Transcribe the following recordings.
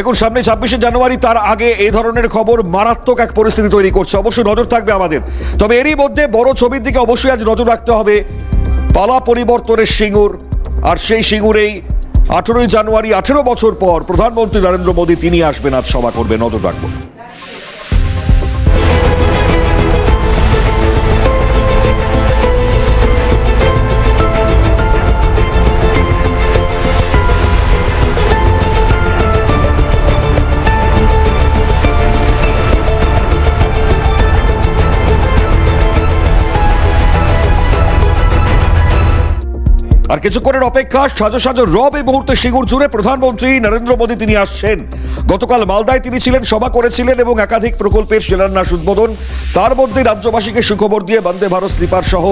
দেখুন, সামনে 26শে জানুয়ারি, তার আগে এই ধরনের খবর মারাত্মক এক পরিস্থিতি তৈরি করছে। অবশ্যই নজর থাকবে আমাদের। তবে এরই মধ্যে বড় ছবির দিকে অবশ্যই আজ নজর রাখতে হবে। পালা পরিবর্তনের সিঙ্গুর, আর সেই সিঙ্গুরেই 18ই জানুয়ারি 18 বছর পর প্রধানমন্ত্রী নরেন্দ্র মোদী তিনি আসবেন, আজ সভা করবে। নজর রাখবো। আর কিছুক্ষণের অপেক্ষা, সাজো সাজো রব এই মুহূর্তে সিঙ্গুর জুড়ে প্রধানমন্ত্রী নরেন্দ্র মোদী তিনি আসছেন। গতকাল মালদায় তিনি ছিলেন, সভা করেছিলেন এবং একাধিক প্রকল্পের শিলান্যাস উদ্বোধন। তার মধ্যে রাজ্যবাসীকে সুখবর দিয়ে বন্দে ভারত স্লিপার সহ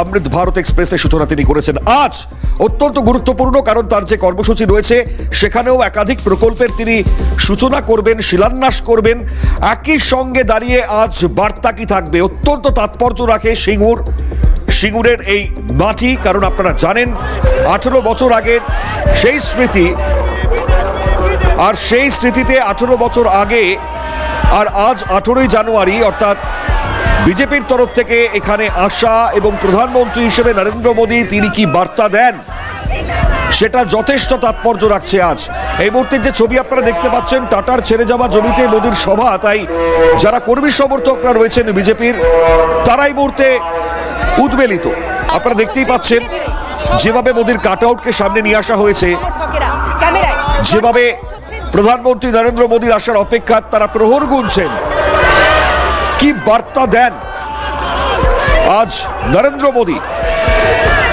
অমৃত ভারত এক্সপ্রেসের সূচনা তিনি করেছেন। আজ অত্যন্ত গুরুত্বপূর্ণ, কারণ তার যে কর্মসূচি রয়েছে সেখানেও একাধিক প্রকল্পের তিনি সূচনা করবেন, শিলান্যাস করবেন। একই সঙ্গে দাঁড়িয়ে আজ বার্তা কি থাকবে, অত্যন্ত তাৎপর্য রাখে সিঙ্গুরের এই মাটি। কারণ আপনারা জানেন 18 বছর আগের সেই স্মৃতি, আর সেই স্মৃতিতে 18 বছর আগে আর আজ 18ই জানুয়ারি, অর্থাৎ বিজেপির তরফ থেকে এখানে আসা এবং প্রধানমন্ত্রী হিসেবে নরেন্দ্র মোদী তিনি কি বার্তা দেন সেটা যথেষ্ট তাৎপর্য রাখছে আজ। এই মুহূর্তে যে ছবি আপনারা দেখতে পাচ্ছেন, টাটার ছেড়ে যাওয়া জমিতে মোদীর সভা। তাই যারা কর্মী সমর্থকরা রয়েছেন বিজেপির, তারা এই মুহূর্তে উদ্বেলিত। আপনারা দেখতেই পাচ্ছেন যেভাবে মোদীর কাট আউটকে সামনে নিয়ে আসা হয়েছে, যেভাবে প্রধানমন্ত্রী নরেন্দ্র মোদীর আসার অপেক্ষা তারা প্রহর গুনছেন। কি বার্তা দেন আজ নরেন্দ্র মোদী,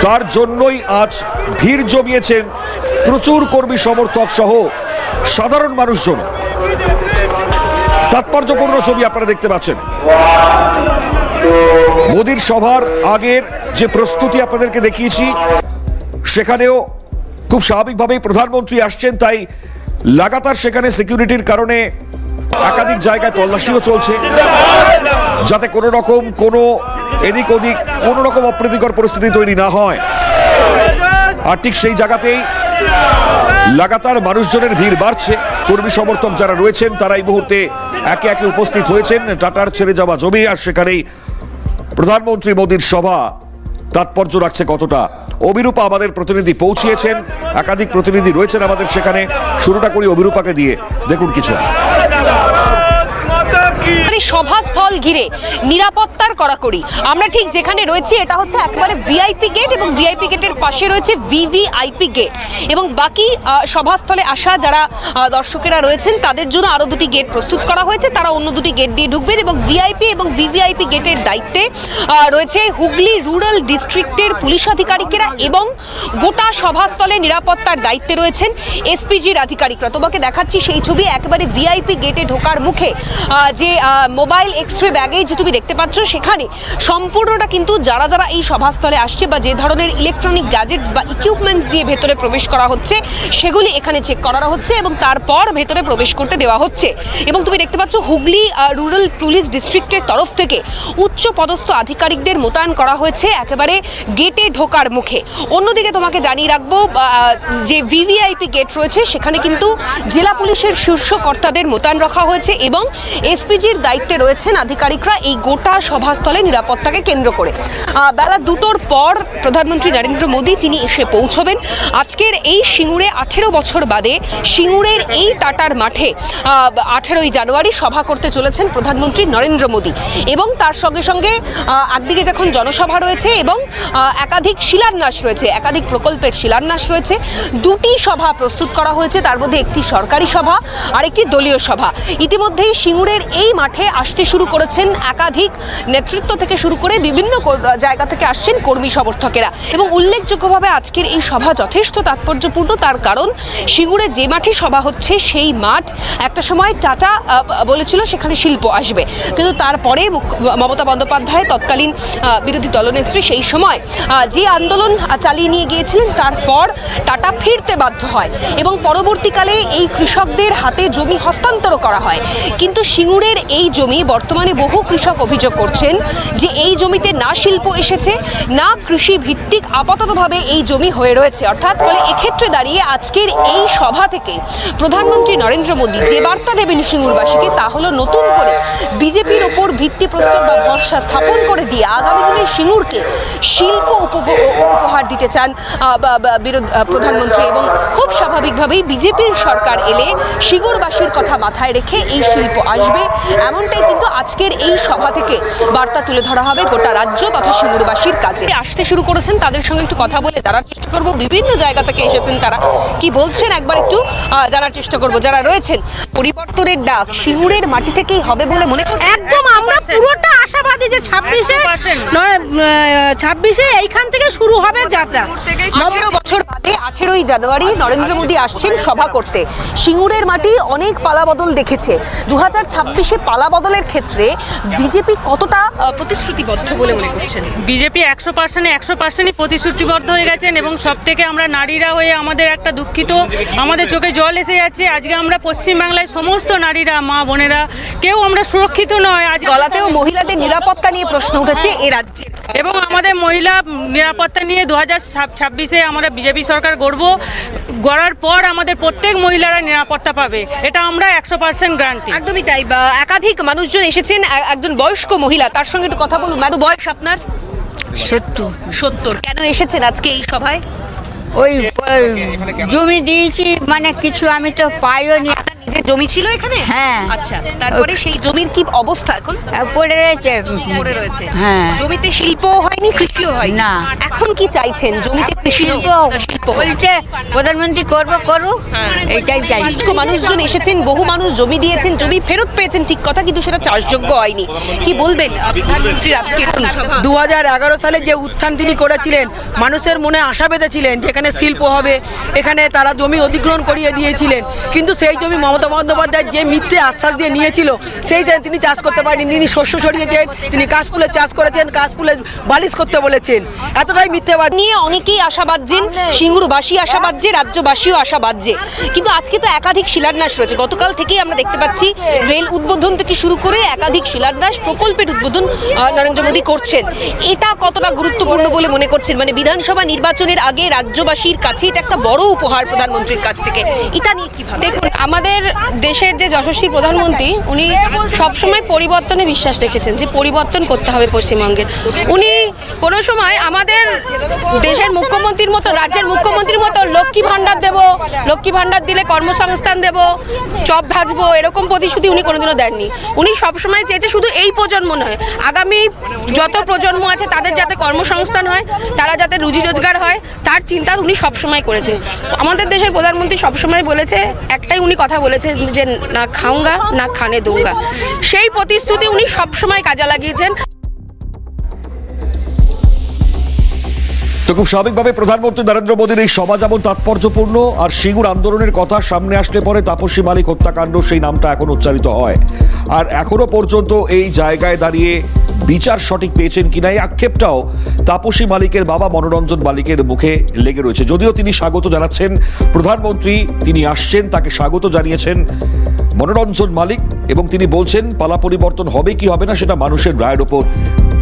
তার জন্যই আজ ভিড় জমিয়েছেন প্রচুর কর্মী সমর্থক সহ সাধারণ মানুষজন। তাৎপর্যপূর্ণ ছবি আপনারা দেখতে পাচ্ছেন। মোদীর সভার আগের যে প্রস্তুতি আপনাদেরকে দেখিয়েছি, সেখানেও খুব স্বাভাবিকভাবেই প্রধানমন্ত্রী আসছেন, তাই লাগাতার সেখানে সিকিউরিটির কারণে একাধিক জায়গায় তল্লাশিও চলছে, যাতে কোনো রকম কোনো এদিক ওদিক কোনো রকম অপ্রীতিকর পরিস্থিতি তৈরি না হয়। আর ঠিক সেই জায়গাতেই লাগাতার মানুষজনের ভিড় বাড়ছে। কর্মী সমর্থক যারা রয়েছেন তারা এই মুহূর্তে একে একে উপস্থিত হয়েছেন টাটার ছেড়ে যাওয়া জমি, আর সেখানেই প্রধানমন্ত্রী মোদীর সভা তাৎপর্য রাখছে কতটা। অভিরূপা আমাদের প্রতিনিধি পৌঁছিয়েছেন, একাধিক প্রতিনিধি রয়েছেন আমাদের সেখানে। শুরুটা করি অভিরূপাকে দিয়ে, দেখুন কিছু। সভাস্থল ঘিরে নিরাপত্তার কড়াকড়ি। আমরা ঠিক যেখানে রয়েছি এটা হচ্ছে একেবারে ভিআইপি গেট, এবং ভিআইপি গেটের পাশে রয়েছে ভিভিআইপি গেট, এবং বাকি সভাস্থলে আসা যারা দর্শকেরা রয়েছেন তাদের জন্য আরো দুটি গেট প্রস্তুত করা হয়েছে। তারা অন্য দুটি গেট দিয়ে ঢুকবেন, এবং ভিআইপি এবং ভিভিআইপি গেটের দায়িত্বে রয়েছে হুগলি রুরাল ডিস্ট্রিক্টের পুলিশ আধিকারিকেরা, এবং গোটা সভাস্থলে নিরাপত্তার দায়িত্বে রয়েছেন এসপিজির আধিকারিকরা। তোমাকে দেখাচ্ছি সেই ছবি, একেবারে ভিআইপি গেটে ঢোকার মুখে যে মোবাইল এক্সরে ব্যাগেজ যে তুমি দেখতে পাচ্ছ, সেখানে সম্পূর্ণটা কিন্তু যারা যারা এই সভাস্থলে আসছে বা যে ধরনের ইলেকট্রনিক গ্যাজেটস বা ইকুইপমেন্টস দিয়ে ভেতরে প্রবেশ করা হচ্ছে সেগুলি এখানে চেক করা হচ্ছে, এবং তারপর ভেতরে প্রবেশ করতে দেওয়া হচ্ছে। এবং তুমি দেখতে পাচ্ছ হুগলি রুরাল পুলিশ ডিস্ট্রিক্টের তরফ থেকে উচ্চ পদস্থ আধিকারিকদের মোতায়েন করা হয়েছে একেবারে গেটে ঢোকার মুখে। অন্যদিকে তোমাকে জানিয়ে রাখবো, যে ভিভিআইপি গেট রয়েছে সেখানে কিন্তু জেলা পুলিশের শীর্ষ কর্তাদের মোতায়েন রাখা হয়েছে, এবং এসপিজির দায়িত্বে রয়েছেন আধিকারিকরা এই গোটা সভাস্থলে নিরাপত্তাকে কেন্দ্র করে। বেলা 2টোর পর প্রধানমন্ত্রী নরেন্দ্র মোদী তিনি এসে পৌঁছবেন। আজকের এই সিঙ্গুরে 18 বছর বাদে সিঙ্গুরের এই টাটার মাঠে 18ই জানুয়ারি সভা করতে চলেছেন প্রধানমন্ত্রী নরেন্দ্র মোদী, এবং তার সঙ্গে সঙ্গে একদিকে যখন জনসভা রয়েছে এবং একাধিক শিলান্যাস রয়েছে, একাধিক প্রকল্পের শিলান্যাস রয়েছে। দুটি সভা প্রস্তুত করা হয়েছে, তার মধ্যে একটি সরকারি সভা আর একটি দলীয় সভা। ইতিমধ্যেই সিঙ্গুরের এই মাঠে আসতে শুরু করেছেন একাধিক নেতৃত্ব থেকে শুরু করে বিভিন্ন জায়গা থেকে আসছেন কর্মী সমর্থকেরা, এবং উল্লেখযোগ্যভাবে আজকের এই সভা যথেষ্ট তাৎপর্যপূর্ণ। তার কারণ সিঙ্গুরে যে মাঠে সভা হচ্ছে সেই মাঠ একটা সময় টাটা বলেছিল সেখানে শিল্প আসবে, কিন্তু তারপরে মমতা বন্দ্যোপাধ্যায় তৎকালীন বিরোধী দলনেত্রী সেই সময় যে আন্দোলন চালিয়ে নিয়ে গিয়েছিলেন, তারপর টাটা ফিরতে বাধ্য হয় এবং পরবর্তীকালে এই কৃষকদের হাতে জমি হস্তান্তর করা হয়। কিন্তু সিঙ্গুরের এই জমি বর্তমানে বহু কৃষক অভিযোগ করছেন যে এই জমিতে না শিল্প এসেছে, না কৃষি ভিত্তিক আপাততভাবে এই জমি হয়ে রয়েছে। অর্থাৎ ফলে এক্ষেত্রে দাঁড়িয়ে আজকের এই সভা থেকে প্রধানমন্ত্রী নরেন্দ্র মোদী যে বার্তা দেবেন সিঙ্গুরবাসীকে তা হলো নতুন করে বিজেপির ওপর ভিত্তিপ্রস্তর বা ভরসা স্থাপন করে দিয়ে আগামী দিনে সিঙ্গুরকে শিল্প উপহার দিতে চান প্রধানমন্ত্রী। এবং খুব স্বাভাবিকভাবেই বিজেপির সরকার এলে সিঙ্গুরবাসীর কথা মাথায় রেখে এই শিল্প আসবে, এমনটাই কিন্তু আজকের এই সভা থেকে বার্তা তুলে ধরা হবে গোটা রাজ্য তথা সিঙ্গুরবাসীর কাছে। আসতে শুরু করেছেন, তাদের সঙ্গে একটু কথা বলে জানার চেষ্টা করব বিভিন্ন জায়গা থেকে এসেছেন তারা কি বলছেন, একবার একটু জানার চেষ্টা করব। যারা রয়েছেন, পরিবর্তনের ডাক সিঙ্গুরের মাটি থেকেই হবে বলে মনে করছেন? একদম আমরা পুরোটা আশাবাদী যে 26-এ এইখান থেকে শুরু হবে যাত্রা। 18 বছর বাদে 18ই জানুয়ারি নরেন্দ্র মোদী আসছেন সভা করতে। সিঙ্গুরের মাটি অনেক পালাবদল দেখেছে। 2026-এ পালাবদলের ক্ষেত্রে বিজেপি কতটা প্রতিশ্রুতিবদ্ধ বলে মনে করছেন? বিজেপি 100%ই প্রতিশ্রুতিবদ্ধ হয়ে গেছেন এবং সব থেকে আমরা নারীরা হয়ে আমাদের একটা দুঃখিত, আমাদের চোখে জল এসে যাচ্ছে। আজকে আমরা পশ্চিমবাংলায় সমস্ত নারীরা, মা বোনেরা কেউ আমরা সুরক্ষিত নয়। আজ গলাতেও মহিলাদের নিরাপত্তা নিয়ে প্রশ্ন উঠেছে এ রাজ্যে এবং আমাদের মহিলা নিরাপত্তা নিয়ে 2026-এ আমরা বিজেপি সরকার গড়ার পর আমাদের প্রত্যেক মহিলারা নিরাপত্তা পাবে, এটা আমরা 100% গ্যারান্টি। একদমই তাই। একাধিক মানুষজন এসেছেন, একজন বয়স্ক মহিলা, তার সঙ্গে একটু কথা বলুন। ম্যাডাম, বয়স আপনার? 70। কেন এসেছেন আজকে এই সভায়? ওই জমি দিয়েছি, মানে কিছু আমি তো পাইও নি। আপনার নিজের জমি ছিল এখানে? হ্যাঁ। আচ্ছা, তারপরে সেই জমির কি অবস্থা এখন? পড়ে রয়েছে। পড়ে রয়েছে। হ্যাঁ। জমিতে শিল্পও হয়নি, কৃষিও হয়নি। না। এখন কি চাইছেন? জমিতে কৃষি শিল্প শিল্প বলছে প্রধানমন্ত্রী করুক, এইটাই চাইছি। মানুষজন এসেছেন, বহু মানুষ জমি দিয়েছেন, জমি ফেরত পেয়েছেন ঠিক কথা, কিন্তু সেটা চাষযোগ্য হয়নি। কি বলবেন প্রধানমন্ত্রীর আজকে 2011 সালে যে উত্থান তিনি করেছিলেন, মানুষের মনে আশা বেঁধেছিলেন যেখানে শিল্প হবে, এখানে তারা জমি অধিগ্রহণ করিয়ে দিয়েছিলেন। কিন্তু সেই জমি মমতা বন্দ্যোপাধ্যায় যে মিথ্যে আশ্বাস দিয়ে নিয়েছিল, সেই তিনি চাষ করতে পারেনি। তিনি শস্য সরিয়েছেন, তিনি কাশফুলের চাষ করেছেন, কাশফুলের বালিশ করতে বলেছেন। এতটাই মিথ্যেবাদ নিয়ে অনেকেই আশাবাদ যে, সিঙ্গুরবাসী আশাবাদ যে, রাজ্যবাসীও আশাবাদ যে। কিন্তু আজকে তো একাধিক শিলান্যাস রয়েছে। গতকাল থেকেই আমরা দেখতে পাচ্ছি রেল উদ্বোধন থেকে শুরু করে একাধিক শিলান্যাস, প্রকল্পের উদ্বোধন নরেন্দ্র মোদী করছেন। এটা কতটা গুরুত্বপূর্ণ বলে মনে করছেন? মানে বিধানসভা নির্বাচনের আগে রাজ্যবাসীর কাছে এটা একটা বড় উপহার প্রধানমন্ত্রীর কাছ থেকে, এটা নিয়ে কি ভাবেন? দেখুন, আমাদের দেশের যে যশস্বী প্রধানমন্ত্রী, উনি সবসময় পরিবর্তনে বিশ্বাস রেখেছেন, যে পরিবর্তন করতে হবে পশ্চিমবঙ্গের। উনি কোনো সময় আমাদের দেশের মুখ্যমন্ত্রীর মতো, রাজ্যের মুখ্যমন্ত্রীর মতো লক্ষ্মী ভাণ্ডার দেব, লক্ষ্মী ভাণ্ডার দিলে কর্মসংস্থান দেব, চপ ভাজবো, এরকম প্রতিশ্রুতি উনি কোনোদিনও দেননি। উনি সবসময় চেয়েছে শুধু এই প্রজন্ম নয়, আগামী যত প্রজন্ম আছে তাদের যাতে কর্মসংস্থান হয়, তারা যাতে রুজি রোজগার হয়, তার চিন্তা উনি সবসময় করেছে। আমাদের দেশের প্রধানমন্ত্রী সবসময় বলেছে, একটাই উনি কথা বলেছে যে না খাউঙ্গা না খানে দুঙ্গা। সেই প্রতিশ্রুতি উনি সবসময় কাজে লাগিয়েছেন। তো খুব স্বাভাবিকভাবে প্রধানমন্ত্রী নরেন্দ্র মোদীর এই সভা যেমন তাৎপর্যপূর্ণ, আর সিঙ্গুর আন্দোলনের কথা সামনে আসলে পরে তাপসী মালিক হত্যাকাণ্ড সেই নামটা এখন উচ্চারিত হয়। আর এখনো পর্যন্ত এই জায়গায় দাঁড়িয়ে বিচার সঠিক পেয়েছেন কিনা এই আক্ষেপটাও তাপসী মালিকের বাবা মনোরঞ্জন মালিকের মুখে লেগে রয়েছে। যদিও তিনি স্বাগত জানাচ্ছেন, প্রধানমন্ত্রী তিনি আসছেন, তাকে স্বাগত জানিয়েছেন মনোরঞ্জন মালিক, এবং তিনি বলছেন পালা পরিবর্তন হবে কি হবে না সেটা মানুষের রায়ের ওপর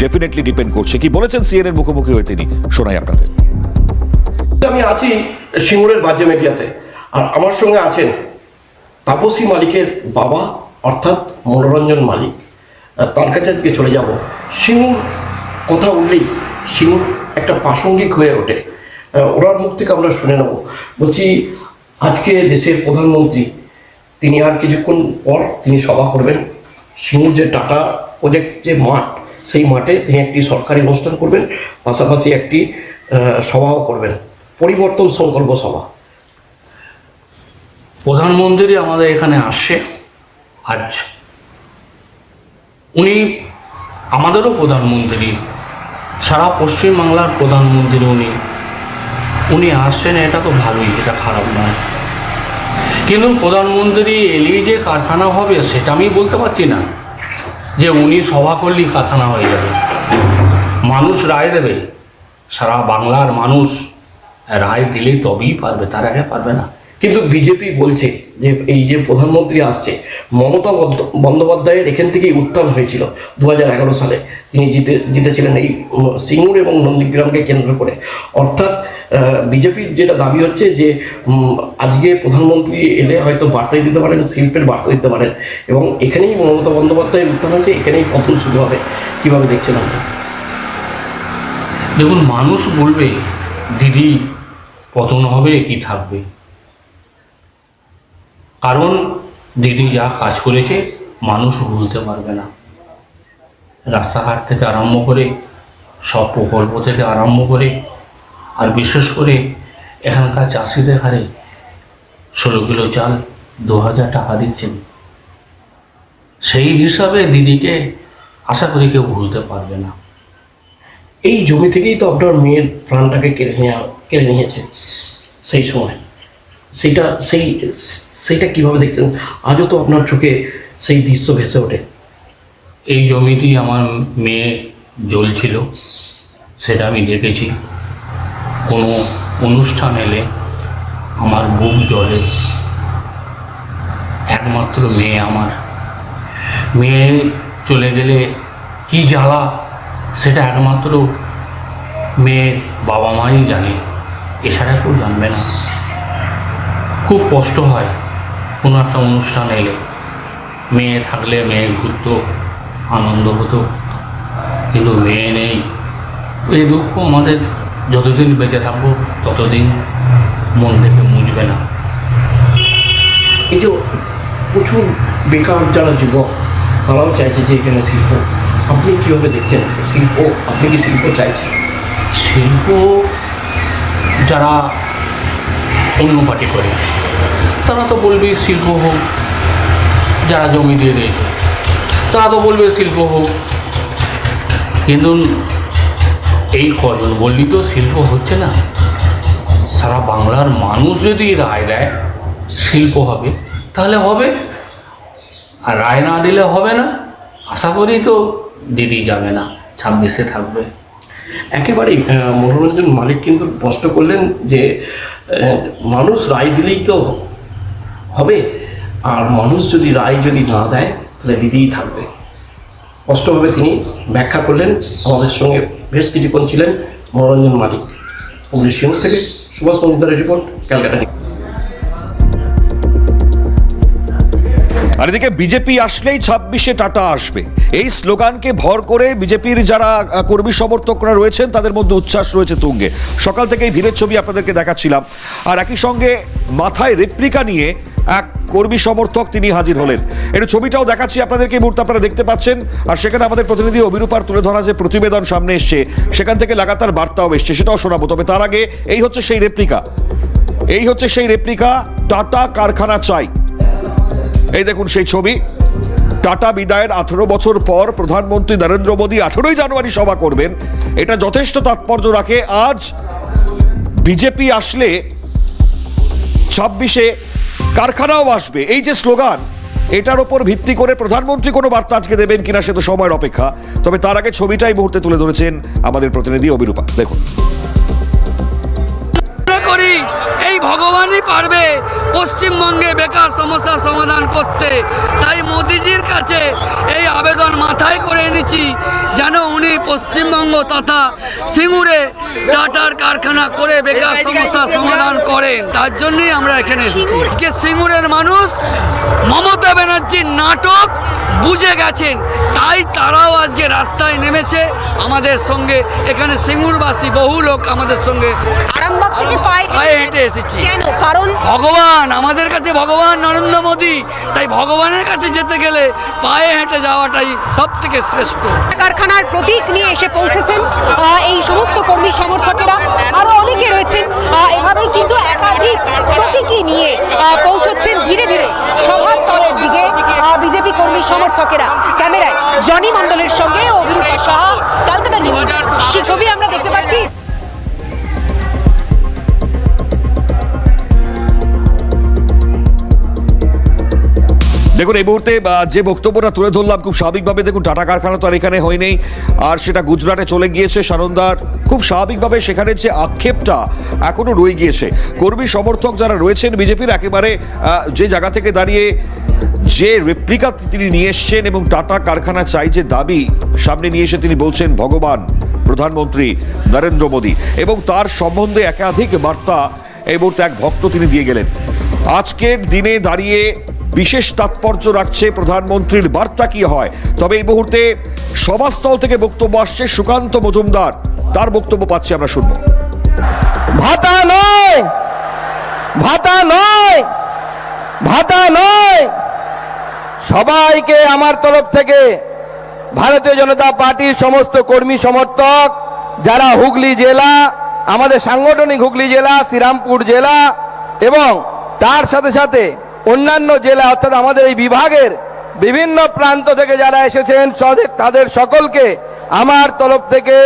ডেফিনেটলি ডিপেন্ড করছে। কি বলেছেন সিএনএর মুখোমুখি হয়ে তিনি, শোনাই আপনাদের। আমি আছি সিঙ্গুরের বাজে মিডিয়াতে, আর আমার সঙ্গে আছেন তাপসী মালিকের বাবা অর্থাৎ মনোরঞ্জন মালিক। তার কাছে আজকে চলে যাব। সিঙ্গুর কথা উঠলেই সিঙ্গুর একটা প্রাসঙ্গিক হয়ে ওঠে, ওনার মুখ থেকে আমরা শুনে নেব। বলছি, আজকে দেশের প্রধানমন্ত্রী তিনি আর কিছুক্ষণ পর তিনি সভা করবেন সিঙ্গুর যে টাটা প্রজেক্ট যে মাঠ, সেই মাঠে তিনি একটি সরকারি অনুষ্ঠান করবেন, পাশাপাশি একটি সভাও করবেন, পরিবর্তন সংকল্প সভা। প্রধানমন্ত্রী আমাদের এখানে আসছে আজ। উনি আমাদেরও প্রধানমন্ত্রী, সারা পশ্চিমবাংলার প্রধানমন্ত্রী উনি আসছেন, এটা তো ভালোই, এটা খারাপ নয়। কিন্তু প্রধানমন্ত্রী এলেই যে কারখানা হবে সেটা আমি বলতে পারছি না, যে উনি সভা করলেই কারখানা হয়ে যাবে। মানুষ রায় দেবে, সারা বাংলার মানুষ রায় দিলেই তবেই পারবে, তার আগে পারবে না। কিন্তু বিজেপি বলছে যে এই যে প্রধানমন্ত্রী আসছে, মমতা বন্দ্যোপাধ্যায়ের এখান থেকেই উত্থান হয়েছিল 2011 সালে। তিনি জিতেছিলেন এই সিঙ্গুর এবং নন্দীগ্রামকে কেন্দ্র করে। অর্থাৎ বিজেপির যেটা দাবি হচ্ছে যে আজকে প্রধানমন্ত্রী এলে হয়তো বার্তা দিতে পারেন, শিল্পের বার্তা দিতে পারেন, এবং এখানেই মমতা বন্দ্যোপাধ্যায়ের উত্থান হয়েছে, এখানেই পতন শুরু হবে। কীভাবে দেখছেন আপনি? দেখুন, মানুষ বলবে দিদি পতন হবে কি থাকবে, কারণ দিদি যা কাজ করেছে মানুষ ভুলতে পারবে না। রাস্তাঘাট থেকে আরম্ভ করে সব প্রকল্প থেকে আরম্ভ করে, আর বিশেষ করে এখানকার চাষিদের হারে 16 কিলো চাল 2000 টাকা দিচ্ছেন। সেই হিসাবে দিদিকে আশা করি কেউ ভুলতে পারবে না। এই জমি থেকেই তো আপনার মেয়ের প্রাণটাকে কেড়ে নিয়েছে সেই সময়। সেইটা কিভাবে দেখছেন? আজও তো আপনার চোখে সেই দৃশ্য ভেসে ওঠে। এই জমিটি আমার মেয়ে জ্বলছিল, সেটা আমি দেখেছি। কোনো অনুষ্ঠান এলে আমার বুক জ্বলে। একমাত্র মেয়ে আমার, মেয়ে চলে গেলে কি জ্বালা সেটা একমাত্র মেয়ের বাবা মাই জানে, এছাড়া কেউ জানবে না। খুব কষ্ট হয় কোনো একটা অনুষ্ঠান এলে। মেয়ে থাকলে মেয়ে ঘুরতো, আনন্দ হতো, কিন্তু মেয়ে নেই। এই দুঃখ আমাদের যতদিন বেঁচে থাকবো ততদিন মন থেকে মুছবে না। এই যে প্রচুর বেকার যারা যুবক, তারাও চাইছে যে এখানে শিল্প। আপনি কীভাবে দেখছেন শিল্প? আপনি কি শিল্প চাইছেন? শিল্প যারা অন্য পার্টি করে তারা তো বলবে শিল্প হোক, যারা জমি দিয়ে দিয়েছে তারা তো বলবে শিল্প হোক, কিন্তু এই কজন বললি তো শিল্প হচ্ছে না। সারা বাংলার মানুষ যদি রায় দেয় শিল্প হবে তাহলে হবে, আর রায় না দিলে হবে না। আশা করি তো দিদি যাবে না, 26-এ থাকবে। একেবারেই মনোরঞ্জন মালিক কিন্তু স্পষ্ট করলেন যে মানুষ রায় দিলেই তো হবে, আর মানুষ যদি রায় না দেয় তাহলে দিদিই থাকবে। স্পষ্টভাবে তিনি ব্যাখ্যা করলেন। আমাদের সঙ্গে বেশ কিছুক্ষণ ছিলেন মনোরঞ্জন মালিক। হুগলি সিঙ্গুর থেকে সুভাষ মজুমদারের রিপোর্ট, ক্যালকাটা। আর এদিকে বিজেপি আসলেই 26-এ টাটা আসবে, এই স্লোগানকে ভর করে বিজেপির যারা কর্মী সমর্থকরা রয়েছেন তাদের মধ্যে উচ্ছ্বাস রয়েছে তুঙ্গে। সকাল থেকেই ভিড়ের ছবি আপনাদেরকে দেখাচ্ছিলাম, আর একই সঙ্গে মাথায় রেপ্লিকা নিয়ে এক কর্মী সমর্থক তিনি হাজির হলেন। একটু ছবিটাও দেখাচ্ছি আপনাদেরকে, এই মুহূর্তে আপনারা দেখতে পাচ্ছেন। আর সেখানে আমাদের প্রতিনিধি অভিরূপার তুলে ধরা যে প্রতিবেদন সামনে এসছে, সেখান থেকে লাগাতার বার্তাও এসছে, সেটাও শোনাবো। তবে তার আগে এই হচ্ছে সেই রেপ্লিকা, টাটা কারখানা চাই। এই দেখুন সেই ছবি। টাটা বিদায়ের 18 বছর পর প্রধানমন্ত্রী নরেন্দ্র মোদী 18ই জানুয়ারি সভা করবেন, এটা যথেষ্ট তাৎপর্য রাখে। আজ বিজেপি আসলে 26-এ কারখানাও আসবে, এই যে স্লোগান, এটার ওপর ভিত্তি করে প্রধানমন্ত্রী কোনো বার্তা আজকে দেবেন কিনা সে তো সময়ের অপেক্ষা। তবে তার আগে ছবিটাই মুহূর্তে তুলে ধরেছেন আমাদের প্রতিনিধি অভিরূপা, দেখুন। করি এই ভগবানই পারবে পশ্চিমবঙ্গে বেকার সমস্যার সমাধান করতে। তাই মোদিজির কাছে এই আবেদন মাথায় করে এনেছি যেন উনি পশ্চিমবঙ্গ তথা সিঙ্গুরে টাটার কারখানা করে বেকার সমস্যার সমাধান করেন। তার জন্যই আমরা এখানে এসেছি। আজকে সিঙ্গুরের মানুষ মমতা ব্যানার্জির নাটক বুঝে গেছেন, তাই তারাও আজকে রাস্তায় নেমেছে আমাদের সঙ্গে। এখানে সিঙ্গুরবাসী বহু লোক আমাদের সঙ্গে আরামবাগ থেকে পায়ে হেঁটে এসেছি। কারণ ভগবান আমাদের কাছে, ভগবান নরেন্দ্র মোদী, তাই ভগবানের কাছে যেতে গেলে পায়ে হেঁটে যাওয়াটাই সব থেকে শ্রেষ্ঠ। কারখানার প্রতীক নিয়ে এসে পৌঁছেছেন এই সমস্ত কর্মী সমর্থকেরা, আরো অনেকে রয়েছেন। এভাবেই কিন্তু একাধিক প্রতীকী নিয়ে পৌঁছচ্ছেন ধীরে ধীরে সভাস্থলের দিকে বিজেপি কর্মী সমর্থকেরা। ক্যামেরায় জনি মণ্ডলের সঙ্গে অভিরূপা সাহা, ক্যালকাটা নিউজ। সেই ছবি আমরা দেখতে পাচ্ছি। দেখুন এই মুহূর্তে যে বক্তব্যটা তুলে ধরলাম খুব স্বাভাবিকভাবে, দেখুন টাটা কারখানা তো আর এখানে হয়নি, আর সেটা গুজরাটে চলে গিয়েছে সানন্দার। খুব স্বাভাবিকভাবে সেখানে যে আক্ষেপটা এখনো রয়ে গিয়েছে, কর্মী সমর্থক যারা রয়েছেন বিজেপির, একেবারে যে জায়গা থেকে দাঁড়িয়ে যে রেপ্লিকা তিনি নিয়ে এসছেন এবং টাটা কারখানা চাই যে দাবি সামনে নিয়ে এসে তিনি বলছেন ভগবান প্রধানমন্ত্রী নরেন্দ্র মোদী, এবং তার সম্বন্ধে একাধিক বার্তা এই মুহূর্তে এক ভক্ত তিনি দিয়ে গেলেন। আজকের দিনে দাঁড়িয়ে বিশেষ তাৎপর্য রাখছে প্রধানমন্ত্রীর বার্তা কি হয়। তবে এই মুহূর্তে সভাস্থল থেকে বক্তব্য আসছে সুকান্ত মজুমদার, তার বক্তব্য পাচ্ছি, আমরা শুনবো। ভাতা নয়, ভাতা নয়, ভাতা নয়। সবাইকে আমার তরফ থেকে, ভারতীয় জনতা পার্টির সমস্ত কর্মী সমর্থক যারা হুগলি জেলা, আমাদের সাংগঠনিক হুগলি জেলা, শ্রীরামপুর জেলা এবং তার সাথে সাথে অন্যান্য জেলা অর্থাৎ আমাদের এই বিভাগের বিভিন্ন প্রান্ত থেকে যারা এসেছেন তাদের সকলকে আমার তরফ থেকে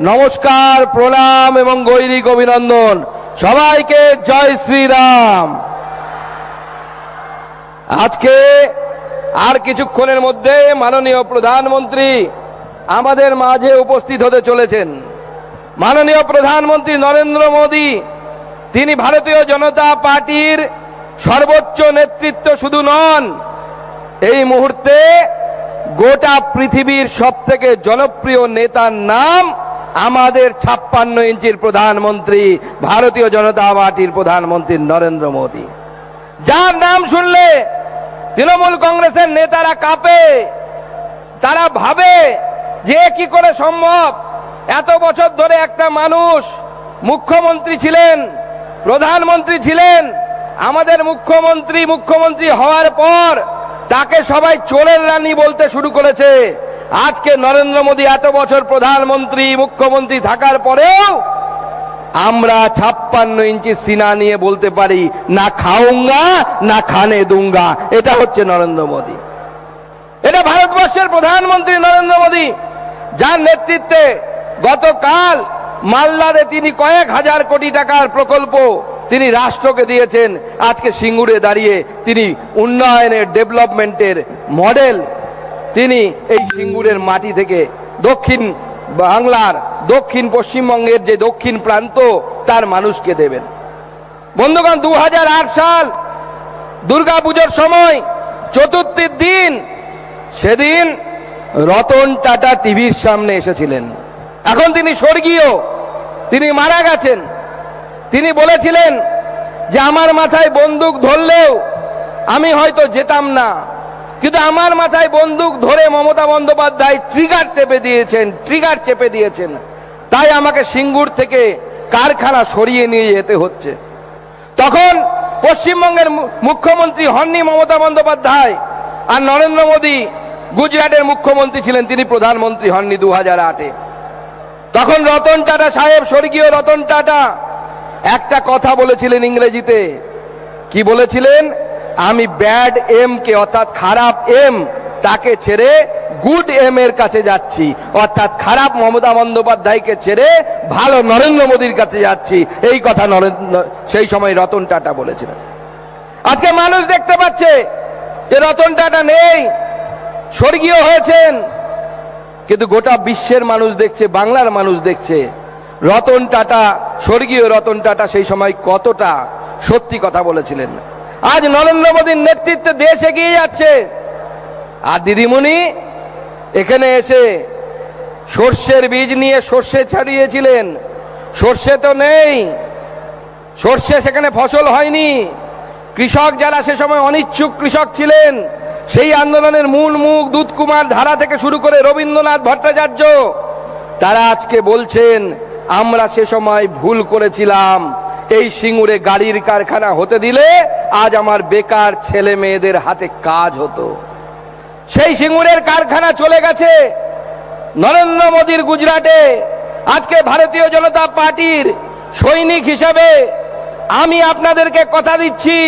নমস্কার, প্রণাম এবং গৈরিক অভিনন্দন। সবাইকে জয় শ্রীরাম। আজকে আর কিছুক্ষণের মধ্যে মাননীয় প্রধানমন্ত্রী আমাদের মাঝে উপস্থিত হতে চলেছেন। মাননীয় প্রধানমন্ত্রী নরেন্দ্র মোদী, তিনি ভারতীয় জনতা পার্টির সর্বোচ্চ নেতৃত্ব শুধু নন, এই মুহূর্তে গোটা পৃথিবীর সবথেকে জনপ্রিয় নেতার নাম আমাদের 56 ইঞ্চির প্রধানমন্ত্রী, ভারতীয় জনতা পার্টির প্রধানমন্ত্রী নরেন্দ্র মোদী, যার নাম শুনলে তৃণমূল কংগ্রেসের নেতারা কাঁপে। তারা ভাবে যে কি করে সম্ভব, এত বছর ধরে একটা মানুষ মুখ্যমন্ত্রী ছিলেন, প্রধানমন্ত্রী ছিলেন, আমাদের মুখ্যমন্ত্রী হওয়ার পর তাকে সবাই চোরের রানী বলতে শুরু করেছে। আজকে নরেন্দ্র মোদী এত বছর প্রধানমন্ত্রী মুখ্যমন্ত্রী থাকার পরেও আমরা 56 ইঞ্চি সিনা নিয়ে বলতে পারি, না খাউঙ্গা না খানে দুঙ্গা। এটা হচ্ছে নরেন্দ্র মোদী, এটা ভারতবর্ষের প্রধানমন্ত্রী নরেন্দ্র মোদী, যার নেতৃত্বে গতকাল মালদাতে তিনি কয়েক হাজার কোটি টাকার প্রকল্প তিনি রাষ্ট্রকে দিয়েছেন। আজকে সিঙ্গুরে দাঁড়িয়ে তিনি উন্নয়নের, ডেভেলপমেন্টের মডেল তিনি এই সিঙ্গুরের মাটি থেকে দক্ষিণ বাংলার, দক্ষিণ পশ্চিমবঙ্গের যে দক্ষিণ প্রান্ত তার মানুষকে দেবেন। বন্ধুগণ, 2008 সাল দুর্গাপুজোর সময় চতুর্থীর দিন, সেদিন রতন টাটা টিভির সামনে এসেছিলেন। এখন তিনি স্বর্গীয়, তিনি মারা গেছেন। তিনি বলেছিলেন যে আমার মাথায় বন্দুক ধরলেও আমি হয়তো যেতাম না, কিন্তু আমার মাথায় বন্দুক ধরে মমতা বন্দ্যোপাধ্যায় ট্রিগার চেপে দিয়েছেন, তাই আমাকে সিঙ্গুর থেকে কারখানা সরিয়ে নিয়ে যেতে হচ্ছে। তখন পশ্চিমবঙ্গের মুখ্যমন্ত্রী হননি মমতা বন্দ্যোপাধ্যায়, আর নরেন্দ্র মোদী গুজরাটের মুখ্যমন্ত্রী ছিলেন, তিনি প্রধানমন্ত্রী হননি 2008-এ। তখন রতন টাটা সাহেব, স্বর্গীয় রতন টাটা একটা কথা বলেছিলেন ইংরেজিতে। কি বলেছিলেন? আমি ব্যাড এম কে, অর্থাৎ খারাপ এম, তাকে ছেড়ে গুড এম এর কাছে যাচ্ছি, অর্থাৎ খারাপ মমতা বন্দ্যোপাধ্যায়কে ছেড়ে ভালো নরেন্দ্র মোদীর কাছে যাচ্ছি। এই কথা সেই সময় রতন টাটা বলেছিলেন। আজকে মানুষ দেখতে পাচ্ছে যে রতন টাটা নেই, স্বর্গীয় হয়েছেন, কিন্তু গোটা বিশ্বের মানুষ দেখছে, বাংলার মানুষ দেখছে রতন টাটা, স্বর্গীয় রতন টাটা সেই সময় কতটা সত্যি কথা বলেছিলেন। আজ নরেন্দ্র মোদীর নেতৃত্বে দেশ এগিয়ে যাচ্ছে। আর দিদিমণি এখানে এসে সর্ষের বীজ নিয়ে সর্ষে ছাড়িয়েছিলেন, সর্ষে তো নেই, সর্ষে সেখানে ফসল হয়নি। কৃষক যারা সে সময় অনিচ্ছুক কৃষক ছিলেন, সেই আন্দোলনের মূল মুখ দুধকুমার ধারা থেকে শুরু করে রবীন্দ্রনাথ ভট্টাচার্য, তারা আজকে বলছেন আমরা সে সময় ভুল করেছিলাম, এই সিঙ্গুরে গাড়ির কারখানা হতে দিলে আজ আমার বেকার ছেলে মেয়েদের হাতে কাজ হতো। সেই সিঙ্গুরের কারখানা চলে গেছে নরেন্দ্র মোদীর গুজরাটে। আজকে ভারতীয় জনতা পার্টির সৈনিক হিসাবে আমি আপনাদেরকে কথা দিচ্ছি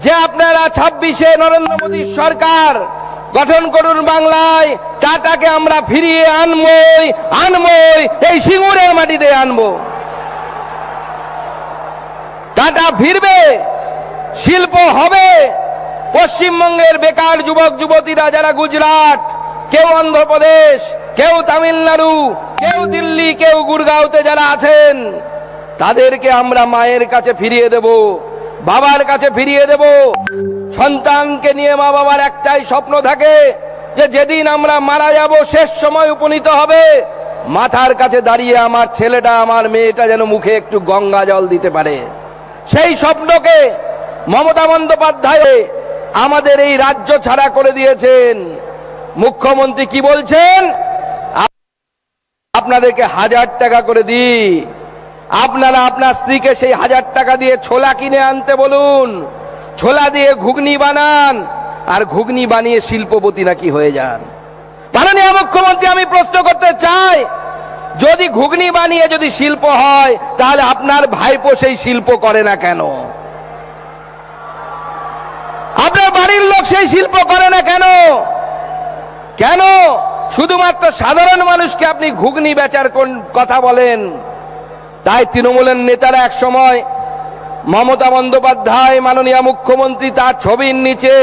যে আপনারা 26-এ নরেন্দ্র মোদীর সরকার গঠন করুন, বাংলায় টাটাকে আমরা ফিরিয়ে আনবই, এই সিঙ্গুরের মাটিতে আনবো। টাটা ফিরবে, শিল্প হবে, পশ্চিমবঙ্গের বেকার যুবক যুবতীরা যারা গুজরাট, কেউ অন্ধ্রপ্রদেশ, কেউ তামিলনাড়ু, কেউ দিল্লি, কেউ গুরগাঁওতে যারা আছেন, তাদেরকে আমরা মায়ের কাছে ফিরিয়ে দেব, বাবার কাছে ফিরিয়ে দেব। সন্তানকে নিয়ে মা বাবার একটাই স্বপ্ন থাকে যে যেদিন আমরা মারা যাব, শেষ সময় উপনীত হবে, মাথার কাছে দাঁড়িয়ে আমার ছেলেটা, আমার মেয়েটা যেন মুখে একটু গঙ্গা জল দিতে পারে। সেই স্বপ্নকে মমতা বন্দ্যোপাধ্যায় আমাদের এই রাজ্য ছাড়া করে দিয়েছেন। মুখ্যমন্ত্রী কি বলছেন? আপনাদেরকে 1000 টাকা করে দিই, আপনারা আপনার স্ত্রীকে সেই 1000 টাকা দিয়ে ছোলা কিনে আনতে বলুন, ছোলা দিয়ে ঘুগনি বানান, আর ঘুগনি বানিয়ে শিল্পপতি নাকি হয়ে যান। মাননীয় মুখ্যমন্ত্রী, আমি প্রশ্ন করতে চাই, যদি ঘুগনি বানিয়ে যদি শিল্প হয়, তাহলে আপনার ভাইপো সেই শিল্প করে না কেন? আপনার বাড়ির লোক সেই শিল্প করে না কেন? কেন শুধুমাত্র সাধারণ মানুষকে আপনি ঘুগনি বেচার কোন কথা বলেন? তাই তৃণমূলের নেতারা এক সময় মমতা বন্দ্যোপাধ্যায় মাননীয় মুখ্যমন্ত্রী তার ছবির নিচে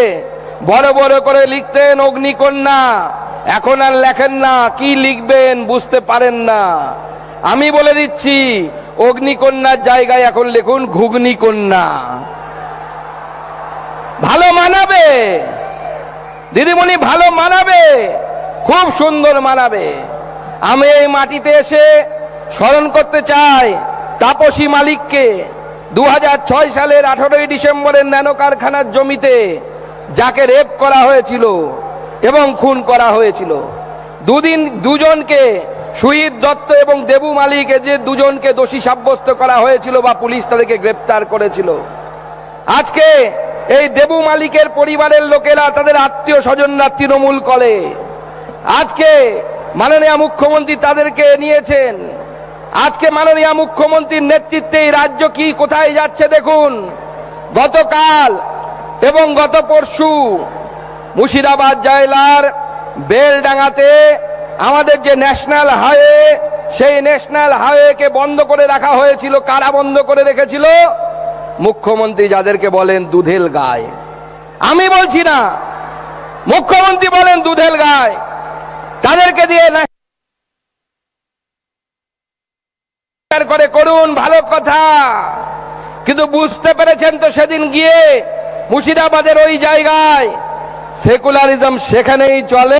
বড় বড় করে লিখতেন অগ্নিকন্যা। এখন আর লেখেন না, কি লিখবেন বুঝতে পারেন না। আমি বলে দিচ্ছি, অগ্নিকন্যার জায়গায় এখন লিখুন ঘুগনি কন্যা। ভালো মানাবে দিদিমণি, ভালো মানাবে, খুব সুন্দর মানাবে। আমি এই মাটিতে এসে স্মরণ করতে চাই তাপসী মালিককে। 2006 সালের 18ই ডিসেম্বরের ন্যানো কারখানার জমিতে যাকে রেপ করা হয়েছিল এবং খুন করা হয়েছিল, দুজনকে, সুহিত দত্ত এবং দেবু মালিক, যে দুজনকে দোষী সাব্যস্ত করা হয়েছিল বা পুলিশ তাদেরকে গ্রেপ্তার করেছিল। আজকে এই দেবু মালিকের পরিবারের লোকেরা, তাদের আত্মীয় স্বজনরা তৃণমূল করে। আজকে মাননীয় মুখ্যমন্ত্রী তাদেরকে নিয়েছেন। আজকে মাননীয় মুখ্যমন্ত্রীর নেতৃত্বে এই রাজ্য কি কোথায় যাচ্ছে দেখুন। গতকাল এবং গত পরশু মুর্শিদাবাদ জেলার বেলডাঙ্গাতে আমাদের যে ন্যাশনাল হাইওয়ে, সেই ন্যাশনাল হাইওয়েকে বন্ধ করে রাখা হয়েছিল। কারা বন্ধ করে রেখেছিল? মুখ্যমন্ত্রী, যাদেরকে বলেন দুধেল গায়। আমি বলছি না, মুখ্যমন্ত্রী বলেন দুধেল গায়। তাদেরকে দিয়ে করে করুন, ভালো কথা, কিন্তু বুঝতে পেরেছেন তো সেদিন গিয়ে মুর্শিদাবাদের ওই জায়গায় সেকুলারিজম সেখানেই চলে।